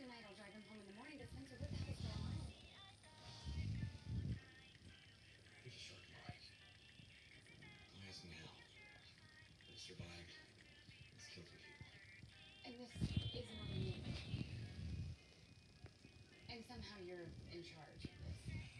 tonight. I'll drive him home in the morning. But Spencer, what the hell's going on? He's a shark bite. I'm asking how. He survived. He's killed 3 people. And this is more than you. And somehow you're in charge of this.